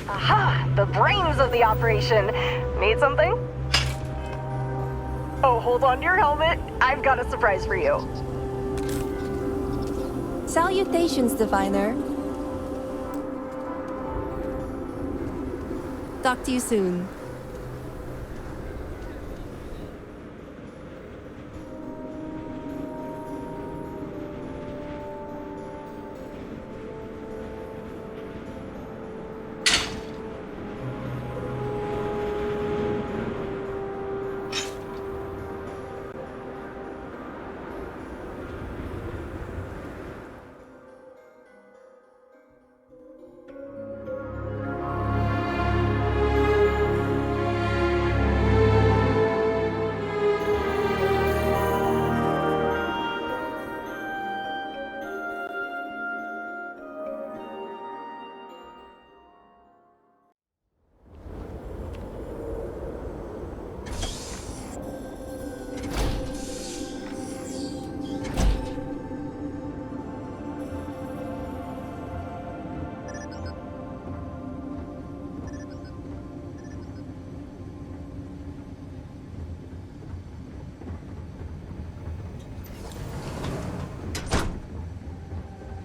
Aha! The brains of the operation. Need something? Oh, hold on to your helmet. I've got a surprise for you. Salutations, Diviner. Talk to you soon.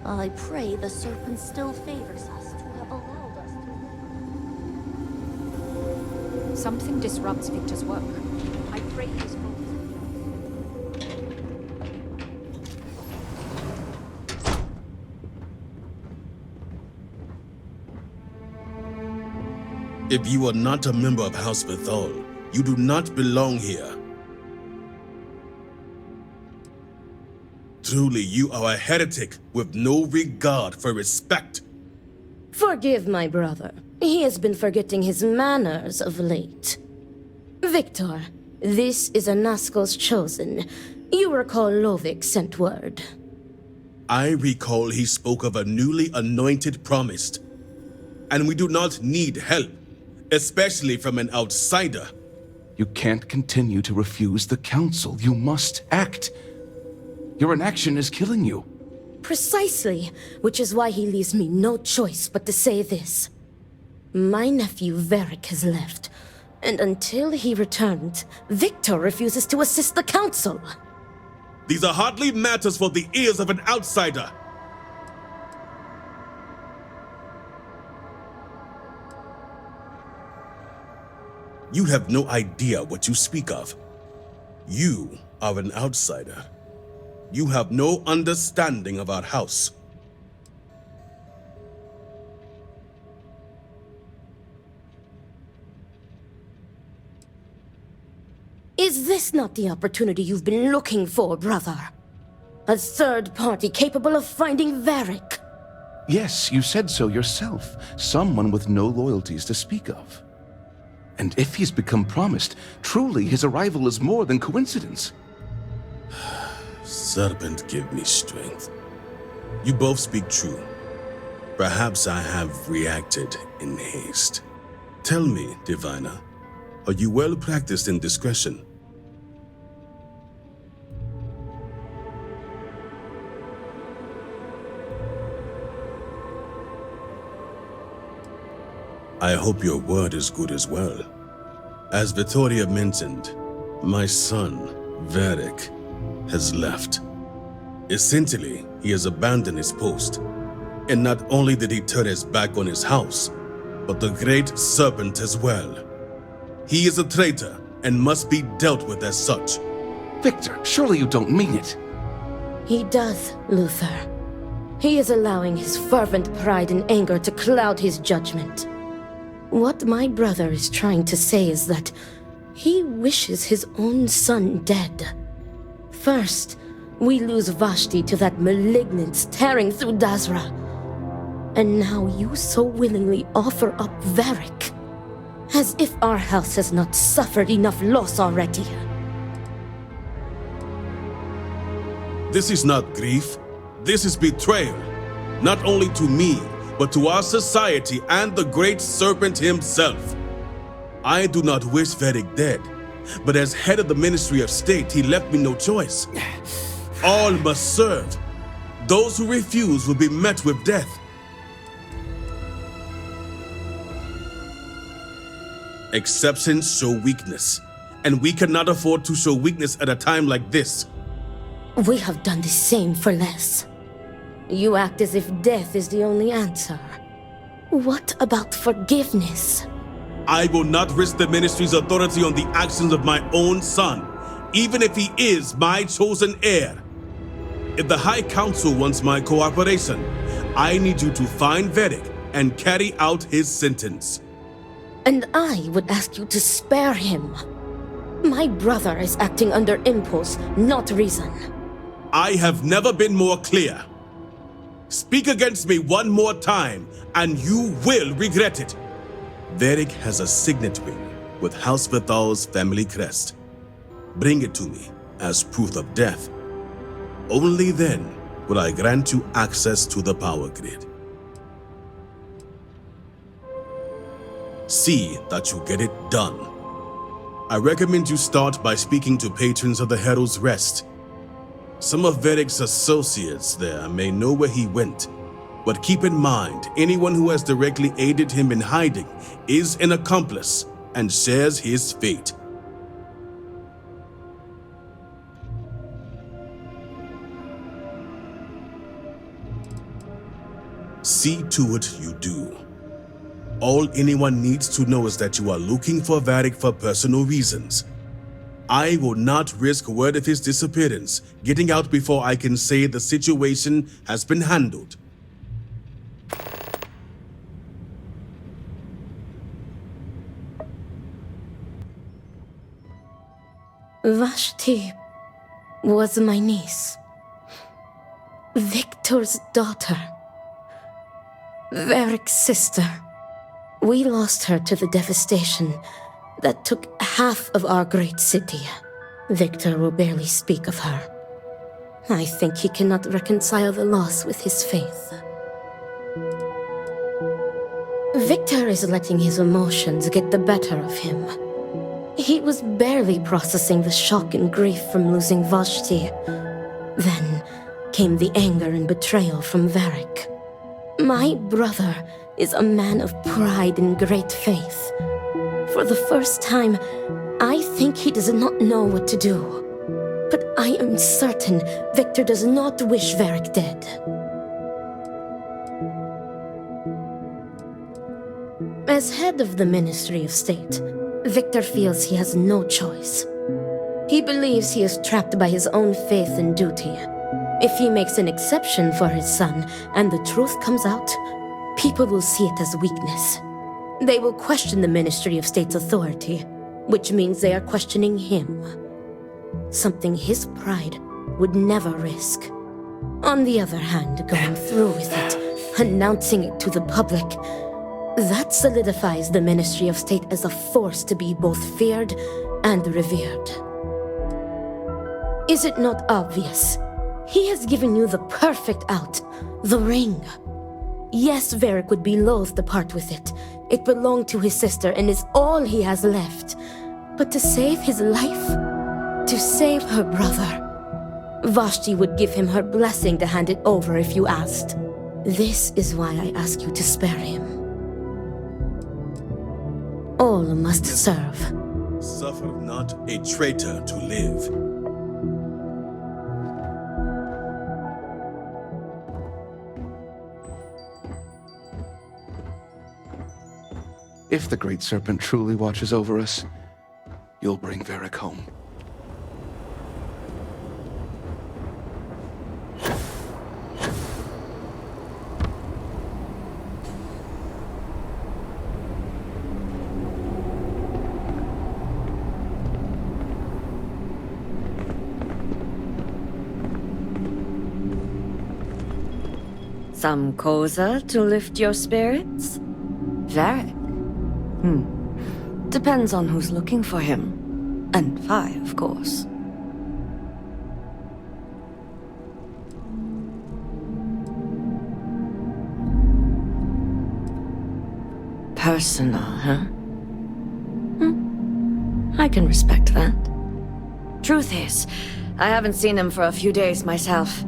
I pray the serpent still favors us to have allowed us to... Something disrupts Victor's work. I pray his focus. If you are not a member of House Veth'aal, you do not belong here. Truly, you are a heretic with no regard for respect. Forgive my brother. He has been forgetting his manners of late. Victor, this is Anaskel's chosen. You recall Lovic sent word. I recall he spoke of a newly anointed promised. And we do not need help, especially from an outsider. You can't continue to refuse the council. You must act. Your inaction is killing you. Precisely, which is why he leaves me no choice but to say this. My nephew Vaeric has left, and until he returns, Victor refuses to assist the council. These are hardly matters for the ears of an outsider. You have no idea what you speak of. You are an outsider. You have no understanding of our house. Is this not the opportunity you've been looking for, brother? A third party capable of finding Vaeric? Yes, you said so yourself. Someone with no loyalties to speak of. And if he's become promised, truly his arrival is more than coincidence. Serpent, give me strength. You both speak true. Perhaps I have reacted in haste. Tell me, Diviner, are you well practiced in discretion? I hope your word is good as well. As Vittoria mentioned, my son, Vaeric, has left. Essentially, he has abandoned his post. And not only did he turn his back on his house, but the great serpent as well. He is a traitor and must be dealt with as such. Victor, surely you don't mean it. He does, Luther. He is allowing his fervent pride and anger to cloud his judgment. What my brother is trying to say is that he wishes his own son dead. First, we lose Vashti to that malignance tearing through Dazra. And now you so willingly offer up Vaeric. As if our house has not suffered enough loss already. This is not grief. This is betrayal. Not only to me, but to our society and the great serpent himself. I do not wish Vaeric dead, but as head of the Ministry of State, he left me no choice. All must serve. Those who refuse will be met with death. Exceptions show weakness, and we cannot afford to show weakness at a time like this. We have done the same for less. You act as if death is the only answer. What about forgiveness? I will not risk the ministry's authority on the actions of my own son, even if he is my chosen heir. If the High Council wants my cooperation, I need you to find Vaeric and carry out his sentence. And I would ask you to spare him. My brother is acting under impulse, not reason. I have never been more clear. Speak against me one more time, and you will regret it. Vaeric has a signet ring with House Veth'aal's family crest. Bring it to me as proof of death. Only then will I grant you access to the power grid. See that you get it done. I recommend you start by speaking to patrons of the Herald's Rest. Some of Vaeric's associates there may know where he went, but keep in mind, anyone who has directly aided him in hiding is an accomplice and shares his fate. See to it you do. All anyone needs to know is that you are looking for Vaeric for personal reasons. I will not risk word of his disappearance getting out before I can say the situation has been handled. Vashti was my niece. Victor's daughter. Vaeric's sister. We lost her to the devastation that took half of our great city. Victor will barely speak of her. I think he cannot reconcile the loss with his faith. Victor is letting his emotions get the better of him. He was barely processing the shock and grief from losing Vashti. Then came the anger and betrayal from Vaeric. My brother is a man of pride and great faith. For the first time, I think he does not know what to do. But I am certain Victor does not wish Vaeric dead. As head of the Ministry of State, Victor feels he has no choice. He believes he is trapped by his own faith and duty. If he makes an exception for his son and the truth comes out, people will see it as weakness. They will question the Ministry of State's authority, which means they are questioning him. Something his pride would never risk. On the other hand, going through with it, announcing it to the public, that solidifies the Ministry of State as a force to be both feared and revered. Is it not obvious? He has given you the perfect out, the ring. Yes, Vaeric would be loath to part with it. It belonged to his sister and is all he has left. But to save his life, to save her brother, Vashti would give him her blessing to hand it over if you asked. This is why I ask you to spare him. All must serve. Suffer not a traitor to live. If the Great Serpent truly watches over us, you'll bring Vaeric home. Some causa to lift your spirits? Vaeric? Depends on who's looking for him. And Vi, of course. Personal, huh? I can respect that. Truth is, I haven't seen him for a few days myself.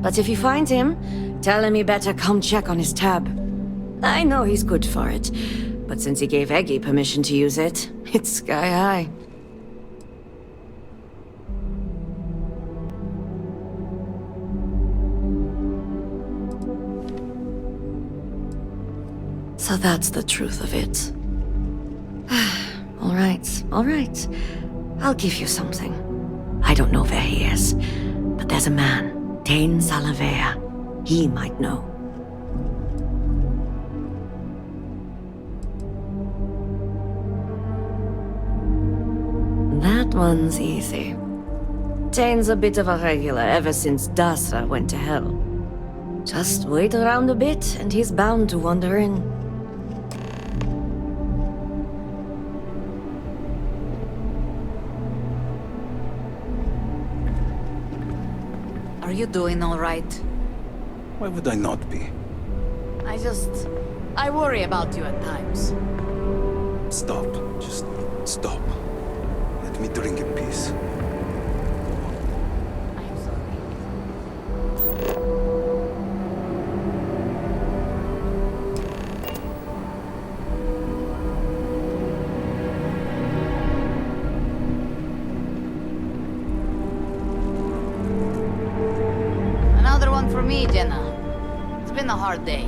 But if you find him, tell him he better come check on his tab. I know he's good for it, But since he gave Eggy permission to use it, it's sky high. So that's the truth of it. All right. I'll give you something. I don't know where he is, but there's a man, Dane Salavea. He might know. That one's easy. Dane's a bit of a regular ever since Dasra went to hell. Just wait around a bit and he's bound to wander in. Are you doing all right? Why would I not be? I worry about you at times. Stop. Just stop. Let me drink in peace. I'm sorry. Another one for me, Jenna. It's been a hard day.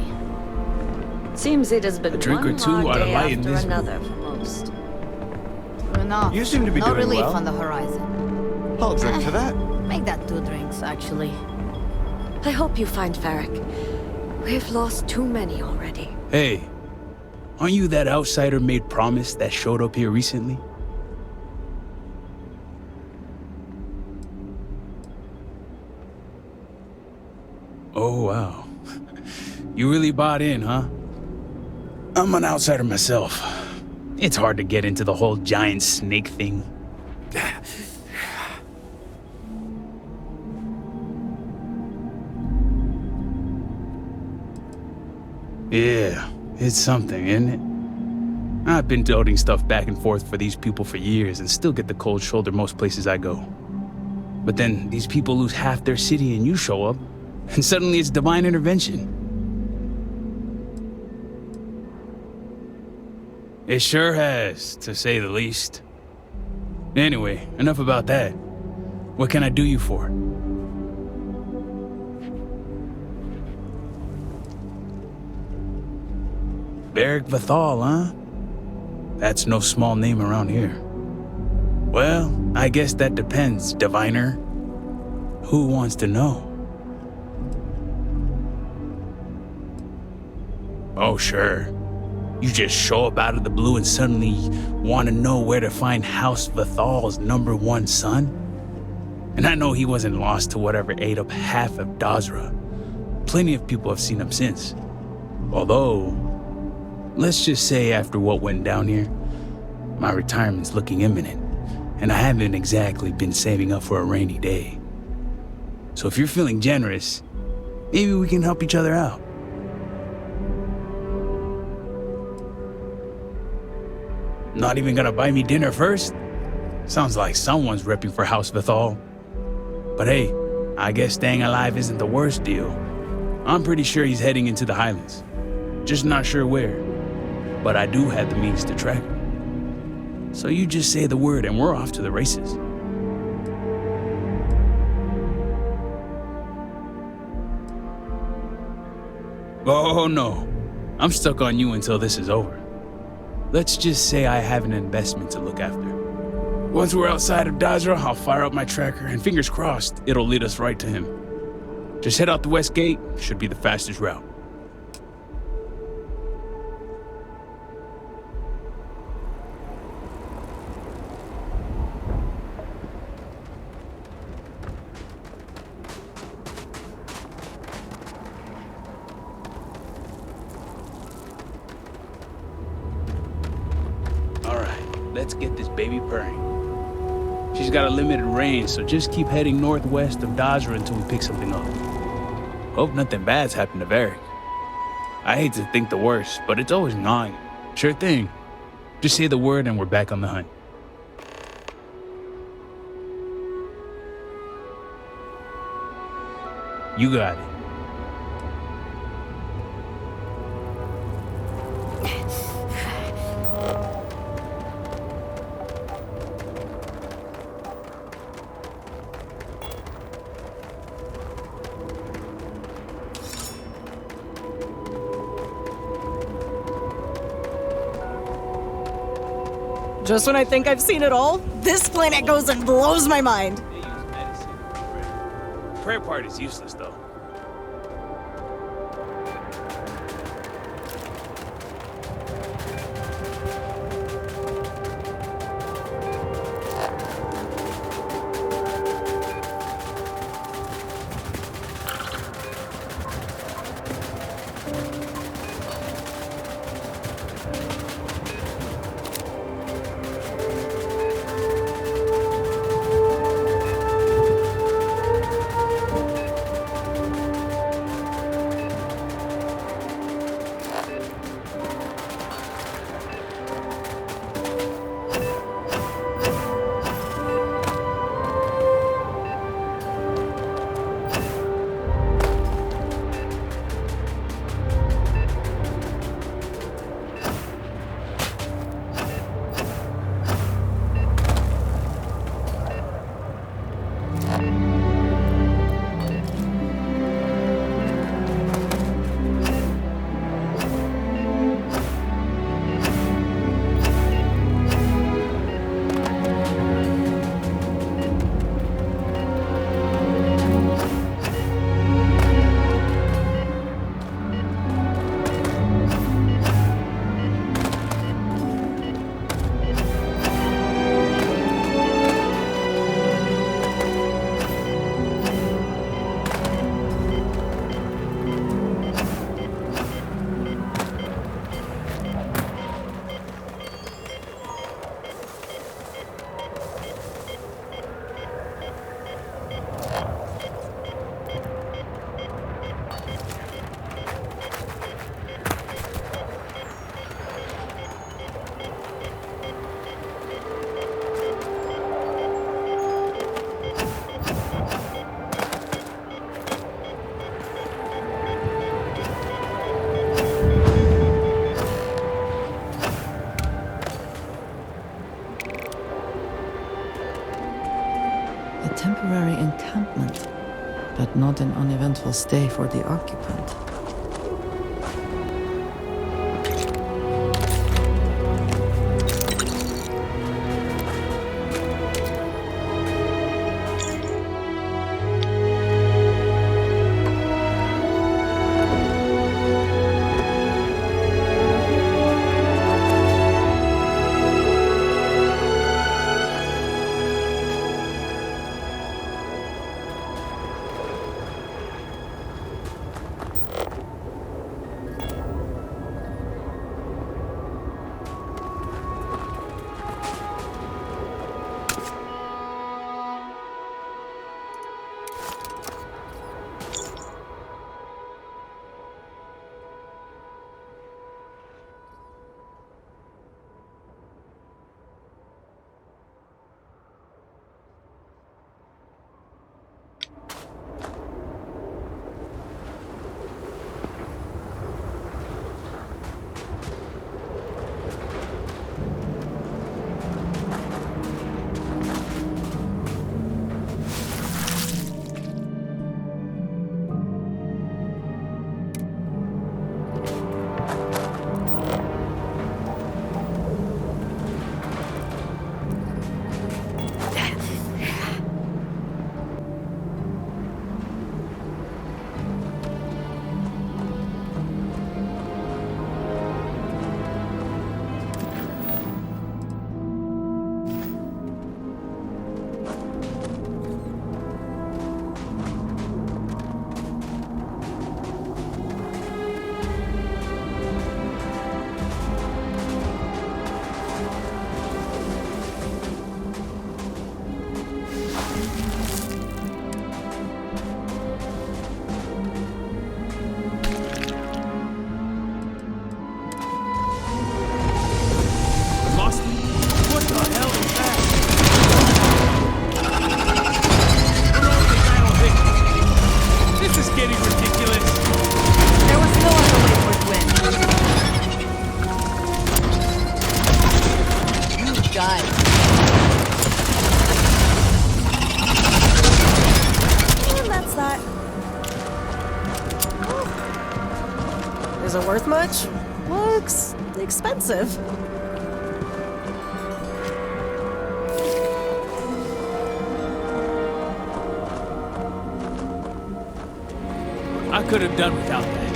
Seems it has been A drink or one two hard ought to day lighten after this another for most. True enough. You seem to be no doing relief well. on the horizon. I'll drink to that. Make that 2 drinks, actually. I hope you find Vaeric. We've lost too many already. Hey, aren't you that outsider made promise that showed up here recently? Oh, wow. You really bought in, huh? I'm an outsider myself. It's hard to get into the whole giant snake thing. Yeah, it's something, isn't it? I've been toting stuff back and forth for these people for years and still get the cold shoulder most places I go. But then these people lose half their city and you show up, and suddenly it's divine intervention. It sure has, to say the least. Anyway, enough about that. What can I do you for? Leader Veth'aal, huh? That's no small name around here. Well, I guess that depends, diviner. Who wants to know? Oh, sure. You just show up out of the blue and suddenly want to know where to find House Veth'aal's #1 son? And I know he wasn't lost to whatever ate up half of Dasra. Plenty of people have seen him since. Although, let's just say after what went down here, my retirement's looking imminent, and I haven't exactly been saving up for a rainy day. So if you're feeling generous, maybe we can help each other out. Not even gonna buy me dinner first? Sounds like someone's repping for House Veth'aal. But hey, I guess staying alive isn't the worst deal. I'm pretty sure he's heading into the Highlands. Just not sure where. But I do have the means to track him. So you just say the word and we're off to the races. Oh no, I'm stuck on you until this is over. Let's just say I have an investment to look after. Once we're outside of Dasra, I'll fire up my tracker and fingers crossed, it'll lead us right to him. Just head out the west gate, should be the fastest route. Let's get this baby purring. She's got a limited range, so just keep heading northwest of Dasra until we pick something up. Hope nothing bad's happened to Vaeric. I hate to think the worst, but it's always gnawing. Sure thing. Just say the word and we're back on the hunt. You got it. Just when I think I've seen it all, this planet goes and blows my mind. They use medicine. Prayer part is useless, though. Temporary encampment, but not an uneventful stay for the occupant. Is it worth much? Looks expensive. could have done without that.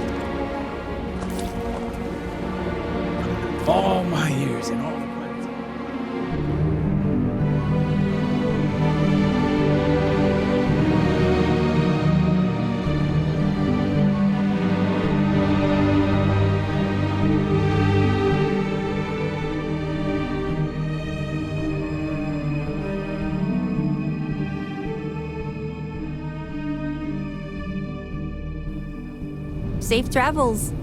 All my years and all the planets. Safe travels.